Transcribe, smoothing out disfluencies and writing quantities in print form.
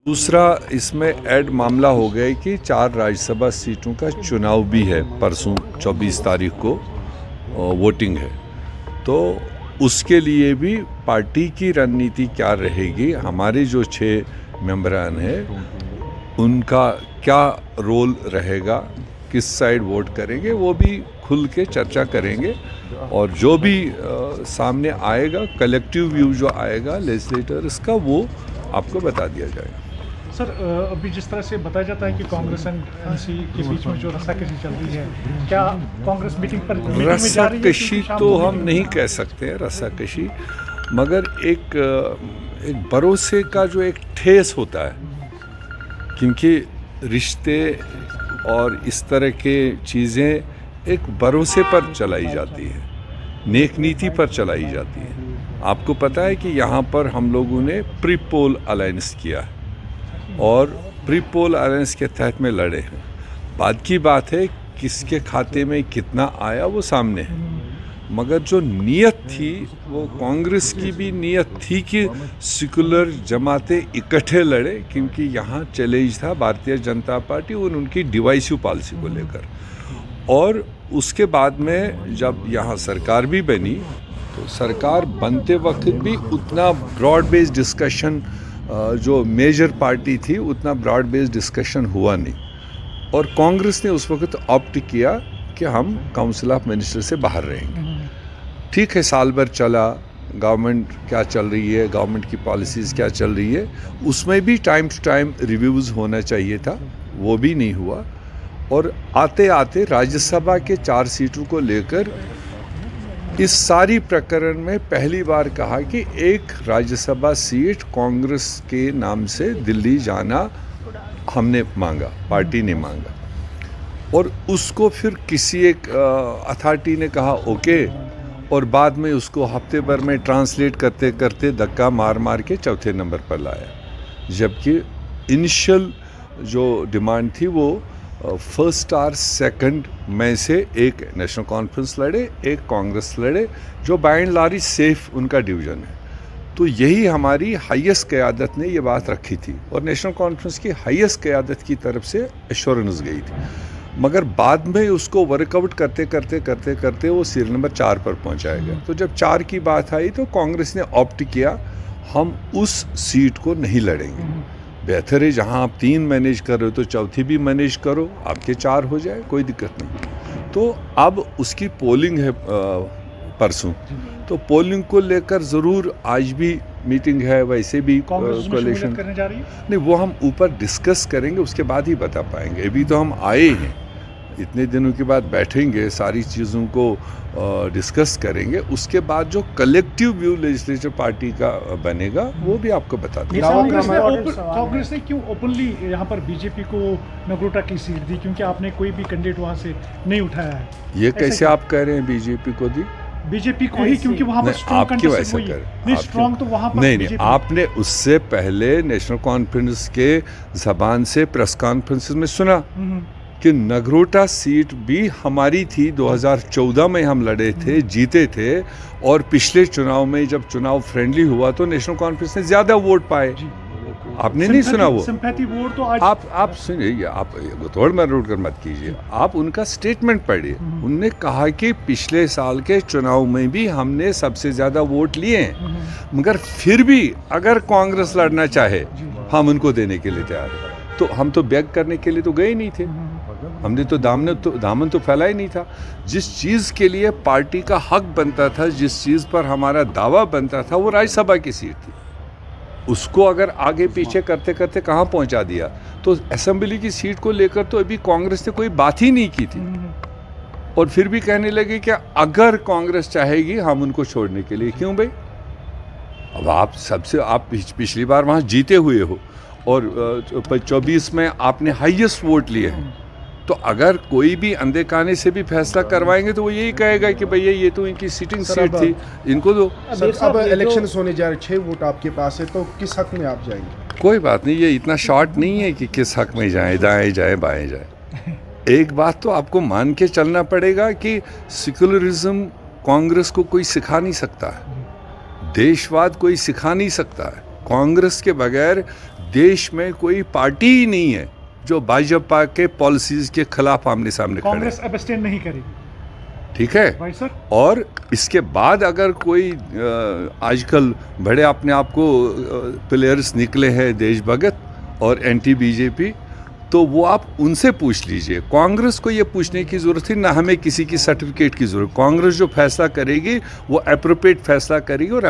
दूसरा इसमें ऐड मामला हो गया कि 4 राज्यसभा सीटों का चुनाव भी है। परसों 24 तारीख को वोटिंग है, तो उसके लिए भी पार्टी की रणनीति क्या रहेगी, हमारे जो 6 मेंबरान हैं उनका क्या रोल रहेगा, किस साइड वोट करेंगे, वो भी खुल के चर्चा करेंगे। और जो भी सामने आएगा, कलेक्टिव व्यू जो आएगा लेजिस्लेटर्स का, वो आपको बता दिया जाएगा। सर, अभी जिस तरह से बताया जाता है कि कांग्रेस एंड एनसी के बीच में जो रस्साकशी चल रही है, क्या कांग्रेस मीटिंग में जा रही है? रस्साकशी तो हम नहीं कह सकते हैं रस्साकशी, मगर एक भरोसे का जो एक ठेस होता है, क्योंकि रिश्ते और इस तरह के चीज़ें एक भरोसे पर चलाई जाती है, नेक नीति पर चलाई जाती है। आपको पता है कि यहाँ पर हम लोगों ने प्री पोल अलायंस किया है और प्री पोल अलायंस के तहत में लड़े हैं। बाद की बात है किसके खाते में कितना आया वो सामने है, मगर जो नीयत थी वो कांग्रेस की भी नीयत थी कि सेकुलर जमातें इकट्ठे लड़े, क्योंकि यहाँ चैलेंज था भारतीय जनता पार्टी और उनकी डिवाइसिव पॉलिसी को लेकर। और उसके बाद में जब यहाँ सरकार भी बनी, तो सरकार बनते वक्त भी उतना ब्रॉड बेस्ड डिस्कशन, जो मेजर पार्टी थी, उतना ब्रॉड बेस्ड डिस्कशन हुआ नहीं। और कांग्रेस ने उस वक्त ऑप्ट किया कि हम काउंसिल ऑफ मिनिस्टर से बाहर रहेंगे। ठीक है, साल भर चला, गवर्नमेंट क्या चल रही है, गवर्नमेंट की पॉलिसीज़ क्या चल रही है, उसमें भी टाइम टू टाइम रिव्यूज़ होना चाहिए था, वो भी नहीं हुआ। और आते आते राज्यसभा के 4 सीटों को लेकर इस सारी प्रकरण में पहली बार कहा कि एक राज्यसभा सीट कांग्रेस के नाम से दिल्ली जाना हमने मांगा, पार्टी ने मांगा। और उसको फिर किसी एक अथॉरिटी ने कहा ओके, और बाद में उसको हफ्ते भर में ट्रांसलेट करते करते धक्का मार मार के चौथे नंबर पर लाया, जबकि इनिशियल जो डिमांड थी वो फर्स्ट और सेकंड में से एक नेशनल कॉन्फ्रेंस लड़े, एक कांग्रेस लड़े, जो बाय एंड लार्ज सेफ उनका डिवीज़न है। तो यही हमारी हाईएस्ट क़यादत ने ये बात रखी थी, और नेशनल कॉन्फ्रेंस की हाईएस्ट क़यादत की तरफ से एश्योरेंस गई थी। मगर बाद में उसको वर्कआउट करते करते करते करते वो सीरियल नंबर 4 पर पहुंचाया गया। तो जब 4 की बात आई तो कांग्रेस ने ऑप्ट किया हम उस सीट को नहीं लड़ेंगे, बेहतर है जहां आप 3 मैनेज कर रहे हो तो चौथी भी मैनेज करो, आपके 4 हो जाए, कोई दिक्कत नहीं। तो अब उसकी पोलिंग है परसों, तो पोलिंग को लेकर ज़रूर आज भी मीटिंग है, वैसे भी कोalition करने जा रही है? नहीं, वो हम ऊपर डिस्कस करेंगे, उसके बाद ही बता पाएंगे। अभी तो हम आए हैं, इतने दिनों के बाद बैठेंगे, सारी चीज़ों को डिस्कस करेंगे, उसके बाद जो कलेक्टिव व्यू लेजिस्लेटिव पार्टी का बनेगा वो भी आपको बता देंगे। कांग्रेस ने क्यों ओपनली यहाँ पर बीजेपी को नगरोटा की सीट दी, क्योंकि आपने कोई भी कैंडिडेट वहाँ से नहीं उठाया है? ये कैसे आप कह रहे हैं बीजेपी को दी? बीजेपी को ही, क्योंकि वहाँ पर स्ट्रॉन्ग कंटेस्ट हुई है। नहीं, स्ट्रॉन्ग तो वहाँ पर नहीं, आपने उससे पहले नेशनल कॉन्फ्रेंस के ज़बान से प्रेस कॉन्फ्रेंसेस में सुना कि नगरोटा सीट भी हमारी थी, 2014 में हम लड़े थे, जीते थे, और पिछले चुनाव में जब चुनाव फ्रेंडली हुआ तो नेशनल कॉन्फ्रेंस ने ज़्यादा वोट पाए। आपने नहीं सुना वो? सिंपैथी वोट तो आज आप सुनिए, आप थोड़ा मैं रोड कर मत कीजिए, आप उनका स्टेटमेंट पढ़िए। उनने कहा कि पिछले साल के चुनाव में भी हमने सबसे ज़्यादा वोट लिए हैं, मगर फिर भी अगर कांग्रेस लड़ना चाहे हम उनको देने के लिए तैयार हैं। तो हम तो बैग करने के लिए तो गए नहीं थे, हमने तो दामन तो फैला ही नहीं था। जिस चीज़ के लिए पार्टी का हक बनता था, जिस चीज़ पर हमारा दावा बनता था, वो राज्यसभा की सीट थी, उसको अगर आगे पीछे करते करते कहाँ पहुँचा दिया। तो असेंबली की सीट को लेकर तो अभी कांग्रेस ने कोई बात ही नहीं की थी, और फिर भी कहने लगे कि अगर कांग्रेस चाहेगी हम उनको छोड़ने के लिए। क्यों भाई? अब आप पिछली बार वहाँ जीते हुए हो, और 24 में आपने हाईएस्ट वोट लिए हैं, तो अगर कोई भी अंधे काने से भी फैसला करवाएंगे तो वो यही कहेगा कि भैया ये तो इनकी सीटिंग सीट थी, इनको दो। अब इलेक्शन होने जा रहे, 6 वोट आपके पास है, तो किस हक में आप जाएंगे? कोई बात नहीं, ये इतना शॉर्ट नहीं है कि किस हक में जाएं, दाएं जाएं बाएं जाएं। एक बात तो आपको मान के चलना पड़ेगा कि सेकुलरिज्म कांग्रेस को कोई सिखा नहीं सकता है, देशवाद कोई सिखा नहीं सकता है। कांग्रेस के बगैर देश में कोई पार्टी ही नहीं है जो भाजपा के पॉलिसीज के खिलाफ आमने सामने खड़े कांग्रेस है। एब्सटेन नहीं करेगी, ठीक है। भाई सर। और इसके बाद अगर कोई आजकल बड़े अपने आप को प्लेयर्स निकले हैं देशभगत और एंटी बीजेपी, तो वो आप उनसे पूछ लीजिए। कांग्रेस को ये पूछने की ज़रूरत है, ना हमें किसी की सर्टिफिकेट की ज़रूरत। कांग्रेस जो फैसला करेगी वो एप्रोप्रिएट फैसला करेगी और